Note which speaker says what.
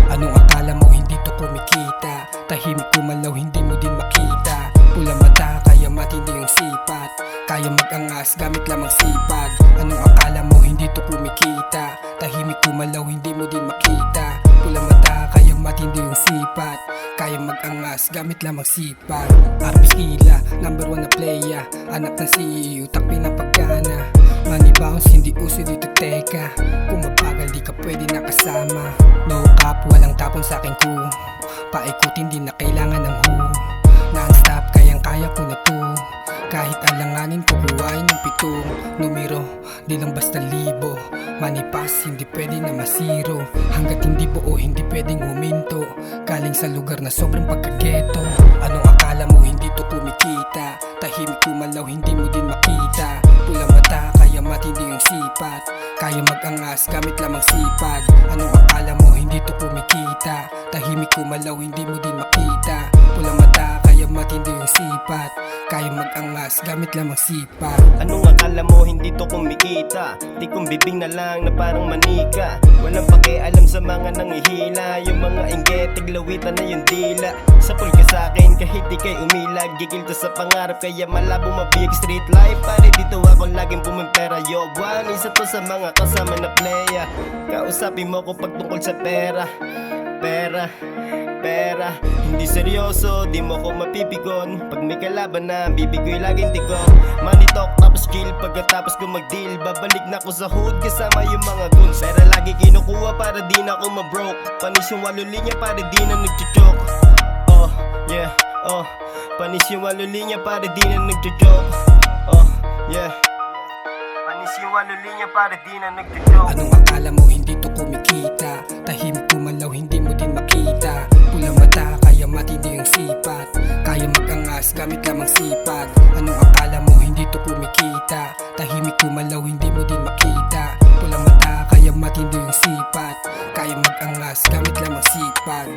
Speaker 1: Anong akala mo hindi to kumikita? Tahimik kumalaw hindi mo din makita. Pula mata kaya matindi yung sipat. Kaya mag-angas gamit lamang sipag. Anong akala mo hindi to kumikita? Tahimik kumalaw hindi mo din makita. Pula mata kaya matindi yung sipat. Kaya mag-angas gamit lamang sipag. Arpis Kila, number 1 na playa. Anak ng CEO, tak pinapagana. Money bounce, hindi uso dito teka. Kung mabagal di ka pwede nakasama. No cap, walang tapon sa aking crew. Paikutin di na kailangan ng who. Non-stop, kayang-kaya ko na to. Kahit alanganin ko kuhain yung pitong numero, di lang basta libo. Money pass, hindi pwede na masiro. Hanggat hindi buo, hindi pwedeng huminto. Galing sa lugar na sobrang pagkageto. Anong akala mo hindi to kumikita? Tahimik kumalaw, hindi mo din makita. Pula mata, kaya matindi yung sipat. Kaya mag-angas, gamit lamang sipag. Anong akala mo hindi to kumikita? Tahimik kumalaw, hindi mo din makita. Pula mata, kaya matindi yung sipat. Kaya mag-angas, gamit lamang sipag.
Speaker 2: Anong akala mo hindi to kumikita? Di kong bibing na lang na parang manika. Walang pakialam sa mga nangihila. Yung mga inggit, tiglawitan na yung dila. Sapul ka sa'kin kahit di kay umilag. Gigil to sa pangarap kaya malabo mabig. Street life pare dito ako laging pumimpera. Yo one, isa to sa mga kasama na playa. Kausapin mo ko pag tungkol sa pera. Pera, hindi seryoso, di mo ko mapipigon. Pag may kalaban na, bibig ko'y laging tikon. Money talk tapos kill, pagkatapos ko mag-deal. Babalik na ko sa hood kasama yung mga guns. Pera lagi kinukuha para di na ako mabroke. Panis yung 8 linya para di na nagchuchok. Oh, yeah, oh. Panis yung 8 linya para di na nagchuchok. Oh, yeah. Panis yung 8 linya para di na nagchuchok.
Speaker 1: Anong akala mo hindi to kumikita? Tahimik kumalaw hindi mo din makita. Pula mata kaya matindi yung sipat. Kaya mag-angas gamit lamang sipag. Anong akala mo hindi to kumikita? Tahimik kumalaw hindi mo din makita. Pula mata kaya matindi yung sipat. Kaya mag-angas gamit lamang sipag.